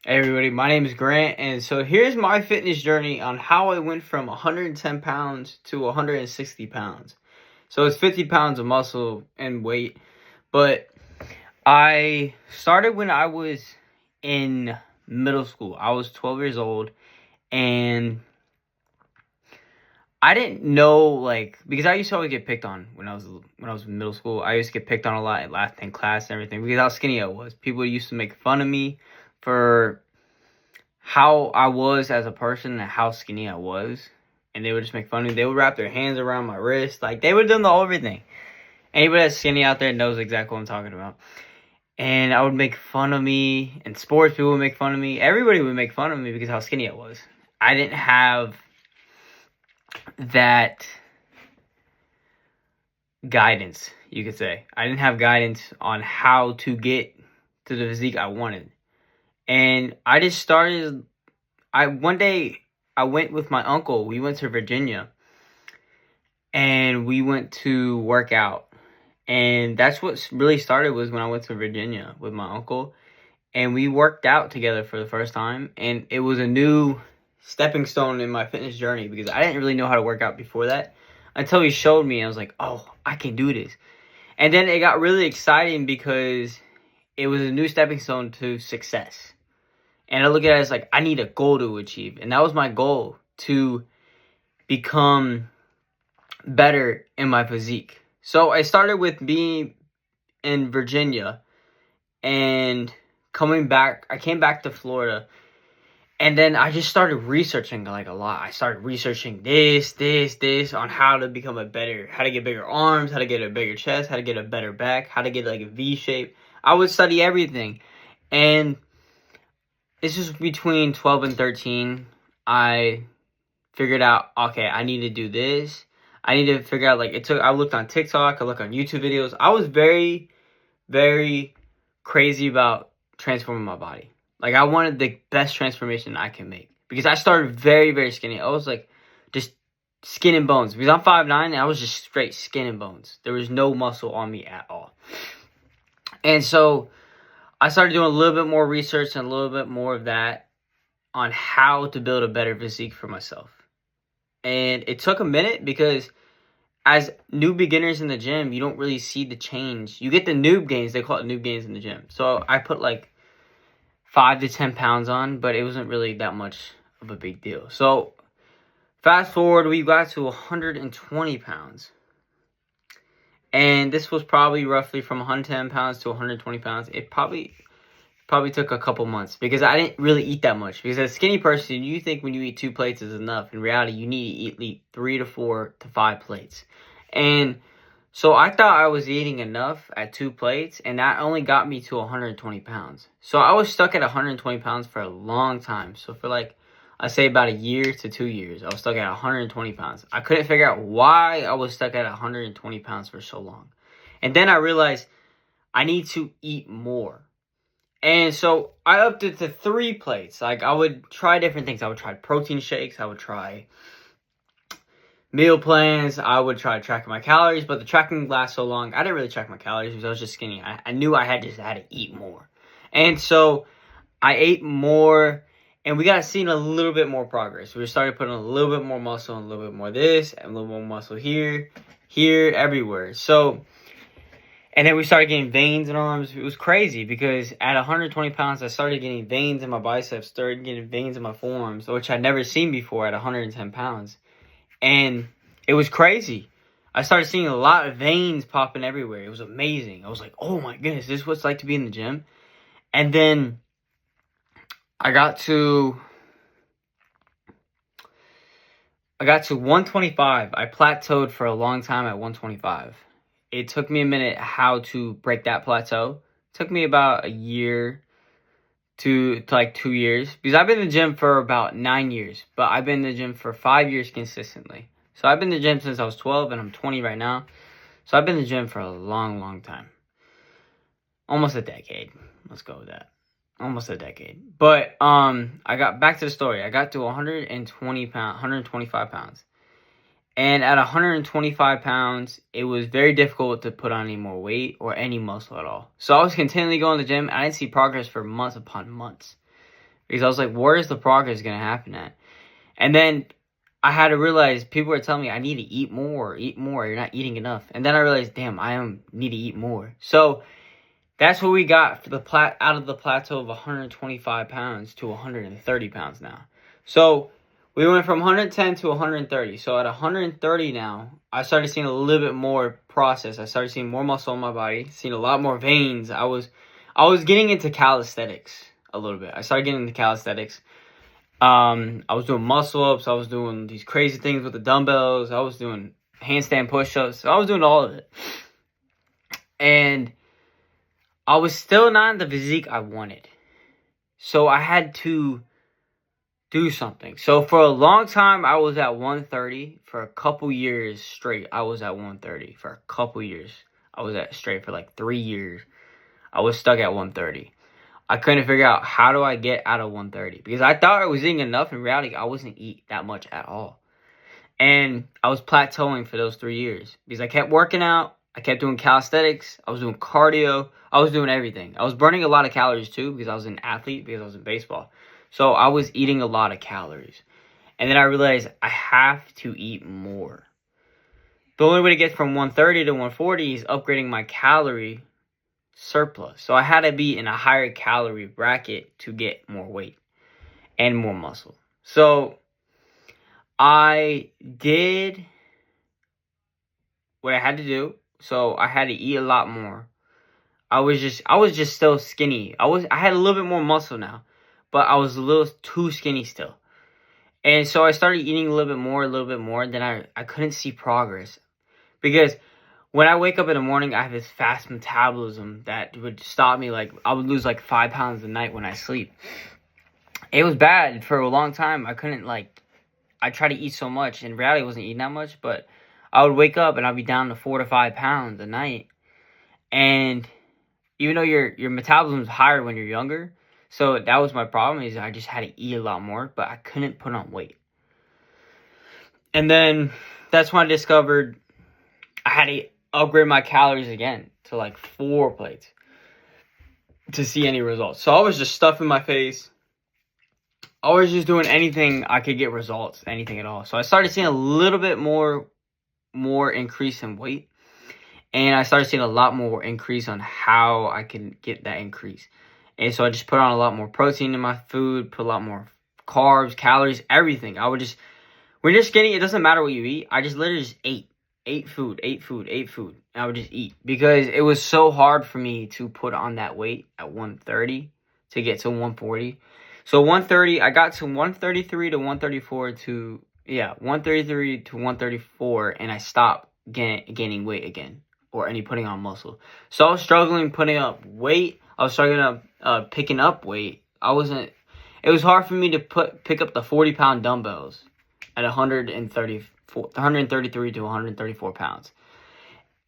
Hey everybody, my name is Grant, and so here's my fitness journey on how I went from 110 pounds to 160 pounds. So it's 50 pounds of muscle and weight, but I started when I was in middle school. I was 12 years old, and I didn't know, because I used to always get picked on when I was in middle school. I used to get picked on a lot, laughed in class and everything because how skinny I was. People used to make fun of me for how I was as a person and how skinny I was. And they would just make fun of me. They would wrap their hands around my wrist. Like, they would do everything. Anybody that's skinny out there knows exactly what I'm talking about. And I would make fun of me. And sports people would make fun of me. Everybody would make fun of me because how skinny I was. I didn't have that guidance, you could say. I didn't have guidance on how to get to the physique I wanted. And I just started. One day I went with my uncle. We went to Virginia, and we went to work out. And that's what really started was when I went to Virginia with my uncle, and we worked out together for the first time. And it was a new stepping stone in my fitness journey because I didn't really know how to work out before that until he showed me. I was like, oh, I can do this. And then it got really exciting because it was a new stepping stone to success. And I look at it as like, I need a goal to achieve. And that was my goal, to become better in my physique. So I started with being in Virginia and coming back. I came back to Florida. And then I just started researching like a lot. I started researching this on how to become how to get bigger arms, how to get a bigger chest, how to get a better back, how to get like a V shape. I would study everything. And this was between 12 and 13. I figured out, okay, I need to do this. I need to figure out, I looked on TikTok, I looked on YouTube videos. I was very, very crazy about transforming my body. Like, I wanted the best transformation I can make. Because I started very, very skinny. I was like, just skin and bones. Because I'm 5'9", and I was just straight skin and bones. There was no muscle on me at all. And so I started doing a little bit more research and a little bit more of that on how to build a better physique for myself. And it took a minute because as new beginners in the gym, you don't really see the change. You get the noob gains. They call it noob gains in the gym. So I put like 5 to 10 pounds on, but it wasn't really that much of a big deal. So fast forward, we got to 120 pounds. And this was probably roughly from 110 pounds to 120 pounds. It probably took a couple months because I didn't really eat that much. Because as a skinny person, you think when you eat 2 plates is enough. In reality, you need to eat 3 to 4 to 5 plates. And so I thought I was eating enough at 2 plates, and that only got me to 120 pounds. So I was stuck at 120 pounds for a long time. So for I say about a year to 2 years, I was stuck at 120 pounds. I couldn't figure out why I was stuck at 120 pounds for so long. And then I realized I need to eat more. And so I upped it to 3 plates. Like, I would try different things. I would try protein shakes. I would try meal plans. I would try tracking my calories. But the tracking lasts so long, I didn't really track my calories because I was just skinny. I knew I had to eat more. And so I ate more, and we got seeing a little bit more progress. We started putting a little bit more muscle and a little bit more this, and a little more muscle here, everywhere. So, and then we started getting veins in arms. It was crazy because at 120 pounds, I started getting veins in my biceps, started getting veins in my forearms, which I'd never seen before at 110 pounds. And it was crazy. I started seeing a lot of veins popping everywhere. It was amazing. I was like, oh my goodness, this is what it's like to be in the gym. And then I got to 125. I plateaued for a long time at 125. It took me a minute how to break that plateau. It took me about a year to 2 years. Because I've been in the gym for about 9 years. But I've been in the gym for 5 years consistently. So I've been in the gym since I was 12 and I'm 20 right now. So I've been in the gym for a long, long time. Almost a decade. Let's go with that. Almost a decade. But I got back to the story. I got to 125 pounds. And at 125 pounds, it was very difficult to put on any more weight or any muscle at all. So I was continually going to the gym. And I didn't see progress for months upon months because I was like, where is the progress going to happen at? And then I had to realize people were telling me I need to eat more, eat more. You're not eating enough. And then I realized, damn, need to eat more. So that's what we got for out of the plateau of 125 pounds to 130 pounds now. So we went from 110 to 130. So at 130 now, I started seeing a little bit more process. I started seeing more muscle in my body, seeing a lot more veins. I was getting into calisthenics a little bit. I started getting into calisthenics. I was doing muscle ups. I was doing these crazy things with the dumbbells. I was doing handstand push-ups. I was doing all of it. And I was still not in the physique I wanted. So I had to do something. So for a long time, I was at 130. For a couple years straight, I was at 130. For a couple years, I was at straight for like 3 years. I was stuck at 130. I couldn't figure out how do I get out of 130. Because I thought I was eating enough. In reality, I wasn't eating that much at all. And I was plateauing for those 3 years. Because I kept working out. I kept doing calisthenics. I was doing cardio. I was doing everything. I was burning a lot of calories too because I was an athlete, because I was in baseball. So I was eating a lot of calories. And then I realized I have to eat more. The only way to get from 130 to 140 is upgrading my calorie surplus. So I had to be in a higher calorie bracket to get more weight and more muscle. So I did what I had to do. So I had to eat a lot more. I was just still skinny. I had a little bit more muscle now, but I was a little too skinny still. And so I started eating a little bit more, and then I couldn't see progress. Because when I wake up in the morning, I have this fast metabolism that would stop me. Like, I would lose like 5 pounds a night when I sleep. It was bad for a long time. I couldn't, I tried to eat so much. In reality, I wasn't eating that much, but I would wake up and I'd be down to 4 to 5 pounds a night. And even though your metabolism is higher when you're younger, so that was my problem, is I just had to eat a lot more, but I couldn't put on weight. And then that's when I discovered I had to upgrade my calories again to like 4 plates to see any results. So I was just stuffing my face. I was just doing anything I could get results, anything at all. So I started seeing a little bit more increase in weight. And I started seeing a lot more increase on how I can get that increase. And so I just put on a lot more protein in my food, put a lot more carbs, calories, everything. When you're skinny, it doesn't matter what you eat. I just literally just ate food. And I would just eat. Because it was so hard for me to put on that weight at 130 to get to 140. So 130, I got to 133 to 134 to, 133 to 134, and I stopped gaining weight again. Or any putting on muscle. So I was struggling putting up weight. I was struggling picking up weight. It was hard for me to pick up the 40-pound dumbbells at 133 to 134 pounds.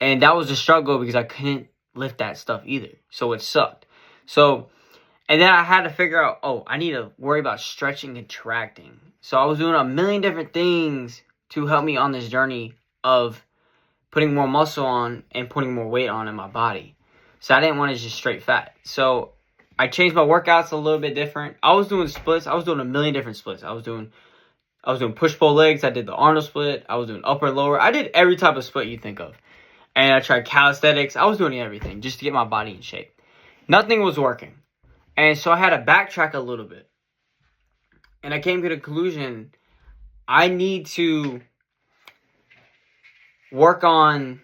And that was a struggle because I couldn't lift that stuff either. So it sucked. So, and then I had to figure out, I need to worry about stretching and contracting. So I was doing a million different things to help me on this journey of putting more muscle on and putting more weight on in my body. So I didn't want to just straight fat. So I changed my workouts a little bit different. I was doing splits. I was doing a million different splits. I was doing push-pull legs. I did the Arnold split. I was doing upper and lower. I did every type of split you think of. And I tried calisthenics. I was doing everything just to get my body in shape. Nothing was working. And so I had to backtrack a little bit. And I came to the conclusion, I need to work on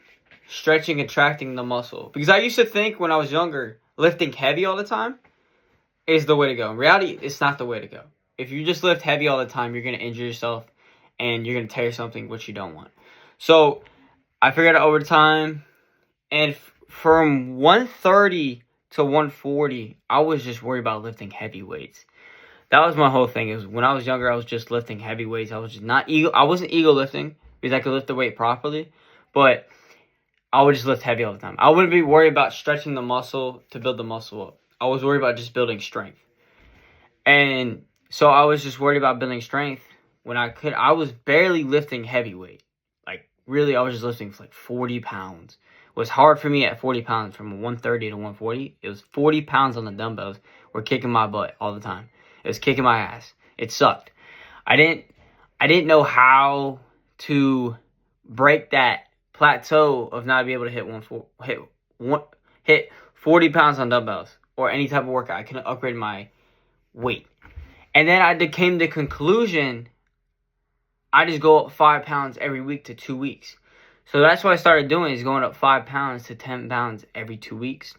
stretching and contracting the muscle. Because I used to think when I was younger, lifting heavy all the time is the way to go. In reality, it's not the way to go. If you just lift heavy all the time, you're going to injure yourself and you're going to tear something which you don't want. So I figured out over time, and from 130 to 140, I was just worried about lifting heavy weights. That was my whole thing. It was when I was younger, I was just lifting heavy weights. I wasn't ego lifting because I could lift the weight properly, but I would just lift heavy all the time. I wouldn't be worried about stretching the muscle to build the muscle up. I was worried about just building strength. And so I was just worried about building strength when I was barely lifting heavy weight. Like, really, I was just lifting for like 40 pounds. It was hard for me at 40 pounds from 130 to 140. It was 40 pounds on the dumbbells were kicking my butt all the time. It was kicking my ass. It sucked. I didn't know how to break that plateau of not being able to hit 40 pounds on dumbbells or any type of workout. I couldn't upgrade my weight. And then I came to the conclusion, I just go up 5 pounds every week to 2 weeks. So that's what I started doing, is going up 5 pounds to 10 pounds every 2 weeks.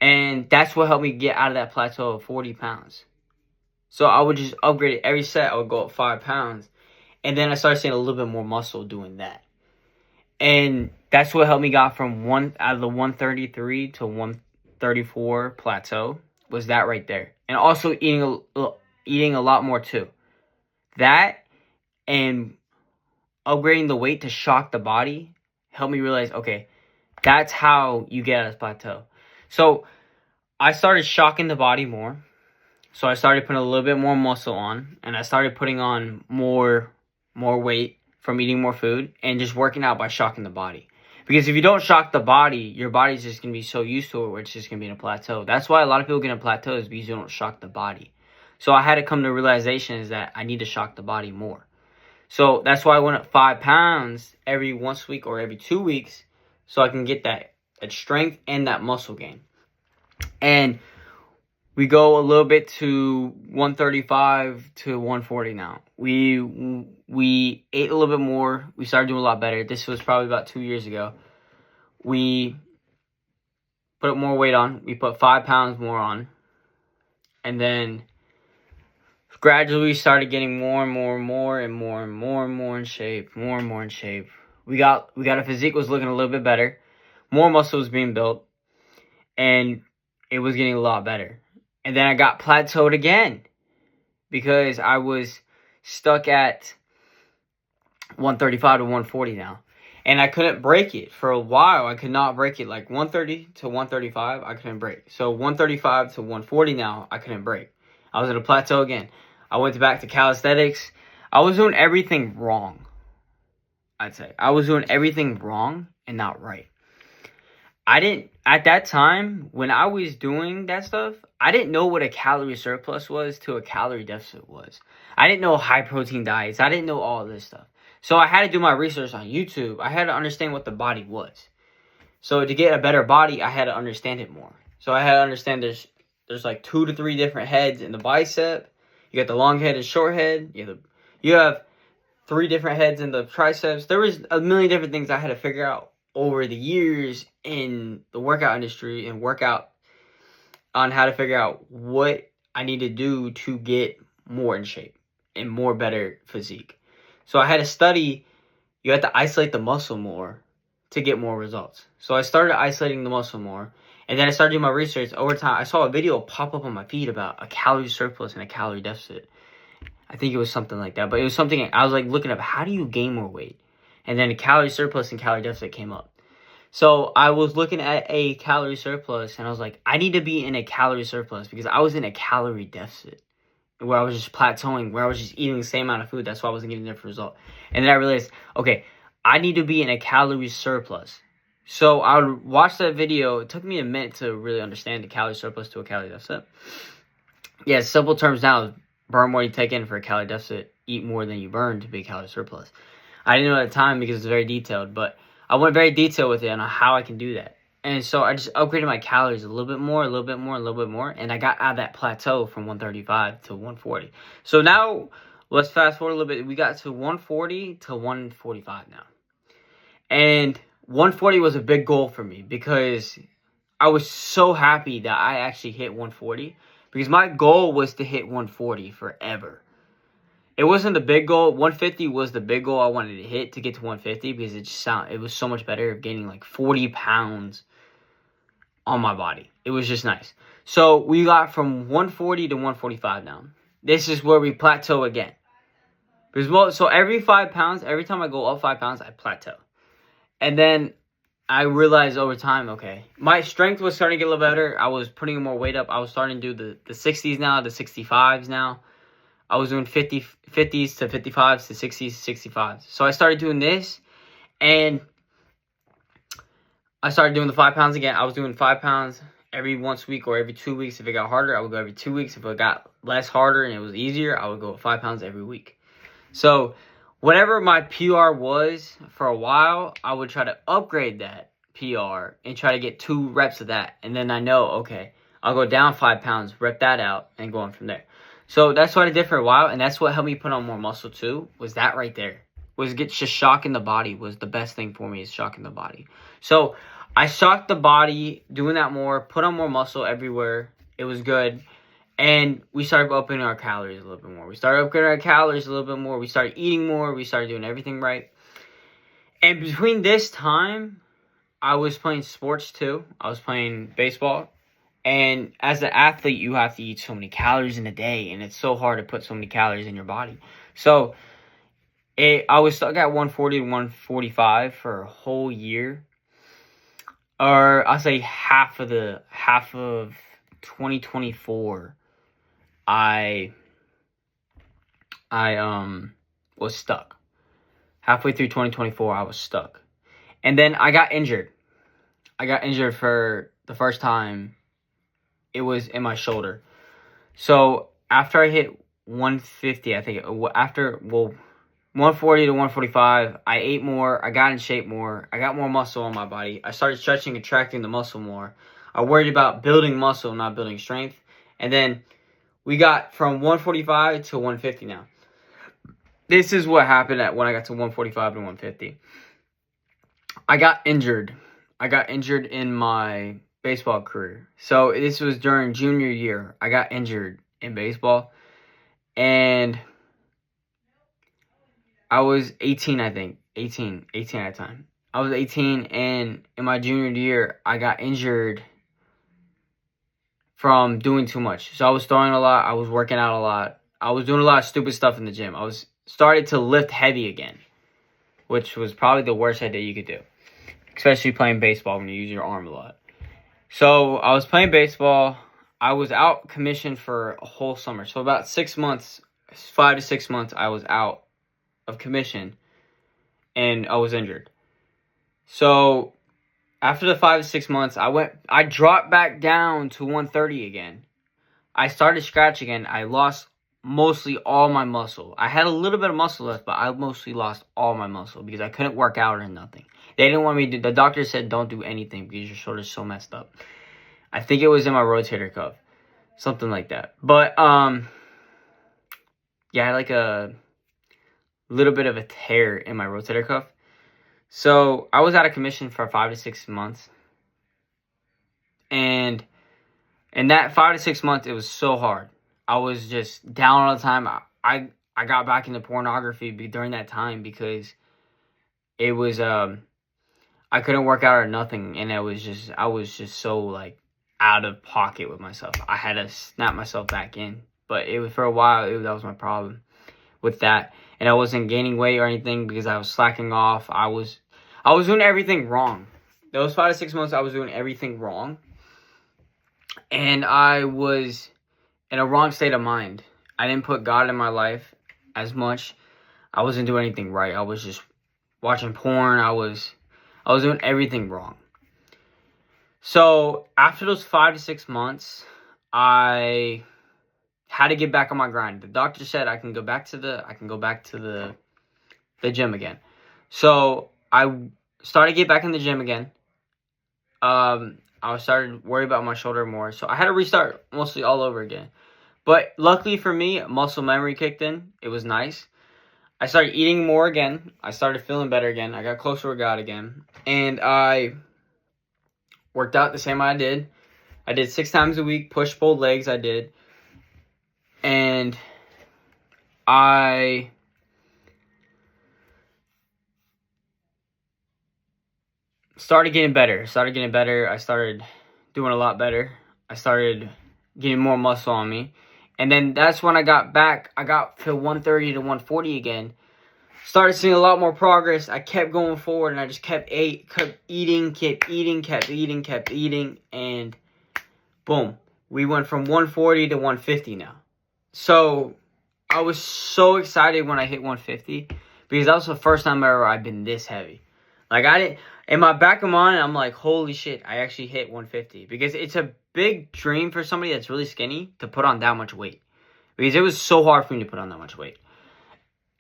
And that's what helped me get out of that plateau of 40 pounds. So I would just upgrade it every set. I would go up 5 pounds. And then I started seeing a little bit more muscle doing that. And that's what helped me got from out of the 133 to 134 plateau, was that right there. And also eating a lot more too. That and upgrading the weight to shock the body helped me realize, okay, that's how you get out of this plateau. So I started shocking the body more. So I started putting a little bit more muscle on, and I started putting on more weight from eating more food and just working out by shocking the body. Because if you don't shock the body, your body's just going to be so used to it where it's just going to be in a plateau. That's why a lot of people get in plateaus, because you don't shock the body. So I had to come to realization is that I need to shock the body more. So that's why I went up 5 pounds every once a week or every 2 weeks, so I can get that strength and that muscle gain. And we go a little bit to 135 to 140 now. We ate a little bit more. We started doing a lot better. This was probably about 2 years ago. We put more weight on. We put 5 pounds more on. And then gradually we started getting more and more in shape. More and more in shape. We got a physique was looking a little bit better. More muscle was being built. And it was getting a lot better. And then I got plateaued again, because I was stuck at 135 to 140 now. And I couldn't break it for a while. I could not break it. Like 130 to 135, I couldn't break. So 135 to 140 now, I couldn't break. I was at a plateau again. I went back to calisthenics. I was doing everything wrong, I'd say. I was doing everything wrong and not right. At that time, when I was doing that stuff, I didn't know what a calorie surplus was to a calorie deficit was. I didn't know high protein diets. I didn't know all this stuff. So I had to do my research on YouTube. I had to understand what the body was. So to get a better body, I had to understand it more. So I had to understand there's like 2 to 3 different heads in the bicep. You got the long head and short head. You have 3 different heads in the triceps. There was a million different things I had to figure out over the years in the workout industry, and workout on how to figure out what I need to do to get more in shape and more better physique. So I had to study. You have to isolate the muscle more to get more results. So I started isolating the muscle more, and then I started doing my research. Over time, I saw a video pop up on my feed about a calorie surplus and a calorie deficit. I think it was something like that, but it was something I was like looking up, how do you gain more weight? And then a calorie surplus and calorie deficit came up. So I was looking at a calorie surplus, and I was like, I need to be in a calorie surplus, because I was in a calorie deficit where I was just plateauing, where I was just eating the same amount of food. That's why I wasn't getting a different result. And then I realized, okay, I need to be in a calorie surplus. So I would watch that video. It took me a minute to really understand the calorie surplus to a calorie deficit. Yeah, simple terms now, burn more you take in for a calorie deficit, eat more than you burn to be a calorie surplus. I didn't know at the time because it's very detailed, but I went very detailed with it on how I can do that. And so I just upgraded my calories a little bit more, and I got out of that plateau from 135 to 140. So now, let's fast forward a little bit. We got to 140 to 145 now. And 140 was a big goal for me, because I was so happy that I actually hit 140, because my goal was to hit 140 forever. It wasn't the big goal. 150 was the big goal I wanted to hit, to get to 150, because it was so much better of gaining like 40 pounds on my body. It was just nice. So we got from 140 to 145 now. This is where we plateau again. So every 5 pounds, every time I go up 5 pounds, I plateau. And then I realized over time, okay, my strength was starting to get a little better. I was putting more weight up. I was starting to do the 60s now, the 65s now. I was doing 50s to 55s to 60s to 65s. So I started doing this, and I started doing the 5 pounds again. I was doing 5 pounds every once a week or every 2 weeks. If it got harder, I would go every 2 weeks. If it got less harder and it was easier, I would go 5 pounds every week. So whatever my PR was for a while, I would try to upgrade that PR and try to get 2 reps of that. And then I know, okay, I'll go down 5 pounds, rep that out, and go on from there. So that's what I did for a while, and that's what helped me put on more muscle too, was that right there. Was just shocking the body was the best thing for me, is shocking the body. So I shocked the body, doing that more, put on more muscle everywhere. It was good. And we started upping our calories a little bit more. We started upgrading our calories a little bit more. We started eating more. We started doing everything right. And between this time, I was playing sports too. I was playing baseball. And as an athlete, you have to eat so many calories in a day. And it's so hard to put so many calories in your body. So I was stuck at 140 to 145 for a whole year. Or I'll say half of 2024. I was stuck. Halfway through 2024, I was stuck. And then I got injured. I got injured for the first time. It was in my shoulder. So after I hit 150, I think, 140 to 145, I ate more, I got in shape more, I got more muscle on my body, I started stretching and tracking the muscle more. I worried about building muscle, not building strength. And then we got from 145 to 150 now. This is what happened when I got to 145 to 150. I got injured. I got injured in my baseball career. So this was during junior year. I got injured in baseball. And I was 18, I think. 18 at the time. I was 18, and in my junior year, I got injured from doing too much. So I was throwing a lot. I was working out a lot. I was doing a lot of stupid stuff in the gym. I was started to lift heavy again, which was probably the worst idea you could do, especially playing baseball when you use your arm a lot. So I was playing baseball. I was out commissioned for a whole summer. So about 6 months, 5 to 6 months, I was out of commission, and I was injured. So after the 5 to 6 months, I dropped back down to 130 again. I started scratch again. I lost mostly all my muscle. I had a little bit of muscle left, but I mostly lost all my muscle because I couldn't work out or nothing. They didn't want me to. The doctor said don't do anything because your shoulder's so messed up. I think it was in my rotator cuff, something like that. But yeah, I had like a little bit of a tear in my rotator cuff. So I was out of commission for 5 to 6 months. And in that 5 to 6 months, it was so hard. I was just down all the time. I got back into pornography during that time because it was I couldn't work out or nothing, and I was just so like out of pocket with myself. I had to snap myself back in. But it was for a while, that was my problem with that. And I wasn't gaining weight or anything because I was slacking off. I was doing everything wrong. Those 5 to 6 months, I was doing everything wrong. And I was in a wrong state of mind. I didn't put God in my life as much. I wasn't doing anything right. I was just watching porn. I was doing everything wrong. So after those 5 to 6 months, I had to get back on my grind. The doctor said I can go back to the gym again. So I started to get back in the gym again. I started worried about my shoulder more. So I had to restart mostly all over again. But luckily for me, muscle memory kicked in. It was nice. I started eating more again. I started feeling better again. I got closer with God again. And I worked out the same way I did. I did 6 times a week, push, pull, legs I did. And I started getting better. I started doing a lot better. I started getting more muscle on me. And then that's when I got back. I got to 130 to 140 again. Started seeing a lot more progress. I kept going forward, and I just kept eating. And boom. We went from 140 to 150 now. So I was so excited when I hit 150 because that was the first time ever I've been this heavy. Like, I didn't, in my back of my mind, I'm like, holy shit, I actually hit 150 because it's a big dream for somebody that's really skinny to put on that much weight. Because it was so hard for me to put on that much weight.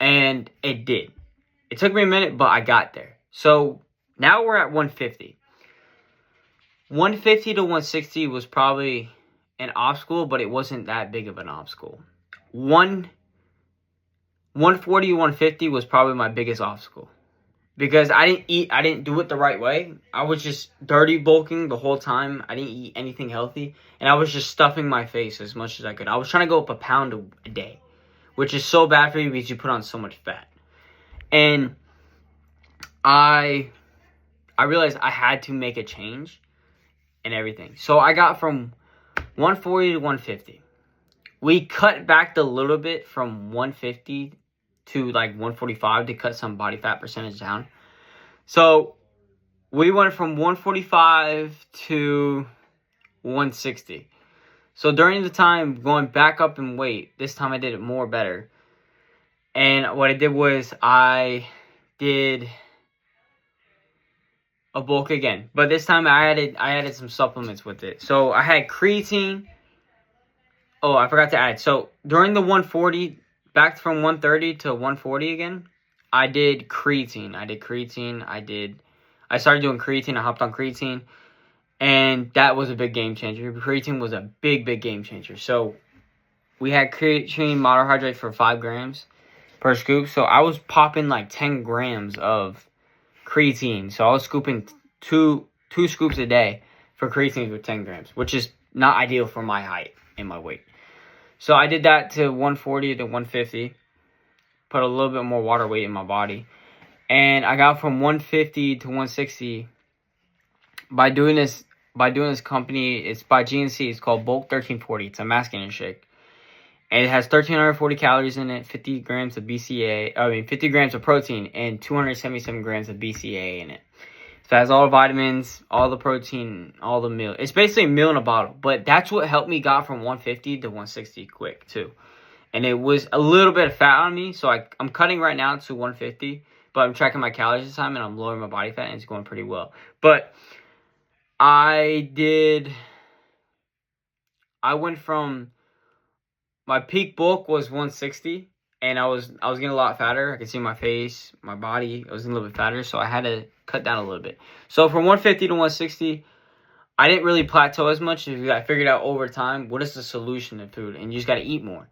And it did. It took me a minute, but I got there. So now we're at 150. 150 to 160 was probably an obstacle, but it wasn't that big of an obstacle. 140 to 150 was probably my biggest obstacle. Because I didn't do it the right way. I was just dirty bulking the whole time. I didn't eat anything healthy. And I was just stuffing my face as much as I could. I was trying to go up a pound a day. Which is so bad for you because you put on so much fat. And I realized I had to make a change and everything. So I got from 140 to 150. We cut back a little bit from 150 to like 145 to cut some body fat percentage down. So we went from 145 to 160. So during the time going back up in weight, this time I did it more better. And what I did was I did a bulk again. But this time I added some supplements with it. So I had creatine. Oh, I forgot to add. So during the 140, back from 130 to 140 again, I did creatine. I started doing creatine. I hopped on creatine. And that was a big game changer. Creatine was a big, big game changer. So we had creatine monohydrate for 5 grams per scoop. So I was popping like 10 grams of creatine. So I was scooping two scoops a day for creatine with 10 grams, which is not ideal for my height and my weight. So I did that to 140 to 150. Put a little bit more water weight in my body. And I got from 150 to 160 by doing this company. It's by GNC. It's called Bulk 1340. It's a mass gainer shake. And it has 1,340 calories in it, 50 grams of 50 grams of protein, and 277 grams of BCAA in it. So it has all the vitamins, all the protein, all the meal. It's basically a meal in a bottle. But that's what helped me got from 150 to 160 quick, too. And it was a little bit of fat on me. So I'm cutting right now to 150. But I'm tracking my calories this time, and I'm lowering my body fat, and it's going pretty well. But I went from, my peak bulk was 160, and I was getting a lot fatter. I could see my face, my body, I was getting a little bit fatter, so I had to cut down a little bit. So from 150 to 160, I didn't really plateau as much. I figured out over time, what is the solution to food, and you just got to eat more.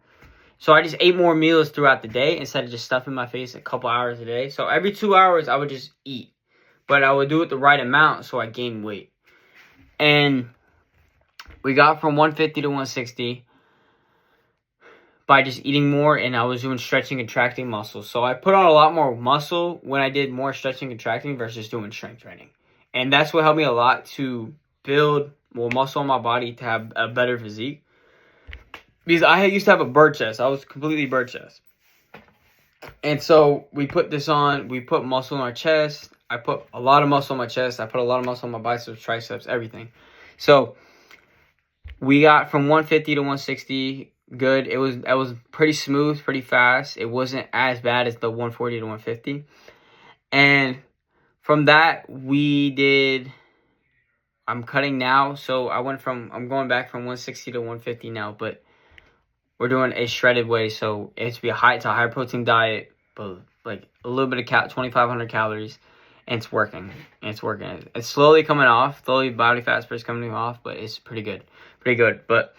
So I just ate more meals throughout the day instead of just stuffing my face a couple hours a day. So every 2 hours, I would just eat. But I would do it the right amount so I gained weight. And we got from 150 to 160 by just eating more, and I was doing stretching and contracting muscles. So I put on a lot more muscle when I did more stretching and contracting versus doing strength training. And that's what helped me a lot to build more muscle on my body to have a better physique. Because I used to have a bird chest. I was completely bird chest. And so we put this on. We put muscle on our chest. I put a lot of muscle on my chest. I put a lot of muscle on my biceps, triceps, everything. So we got from 150 to 160 good. It was pretty smooth, pretty fast. It wasn't as bad as the 140 to 150. And from that, I'm cutting now. So I'm going back from 160 to 150 now, but we're doing a shredded way, so it's a high protein diet, but like a little bit of 2,500 calories, and it's working. It's slowly coming off. Slowly body fat spread is coming off, but it's pretty good. But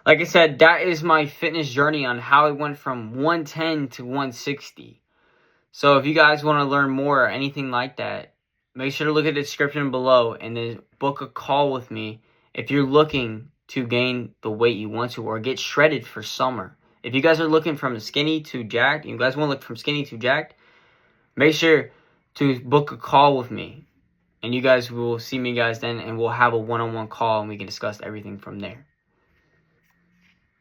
like I said, that is my fitness journey on how it went from 110 to 160. So if you guys want to learn more or anything like that, make sure to look at the description below and then book a call with me if you're looking to gain the weight you want to or get shredded for summer. If you guys are looking from skinny to jacked, you guys want to look from skinny to jacked, make sure to book a call with me. And you guys will see me guys then, and we'll have a one-on-one call and we can discuss everything from there.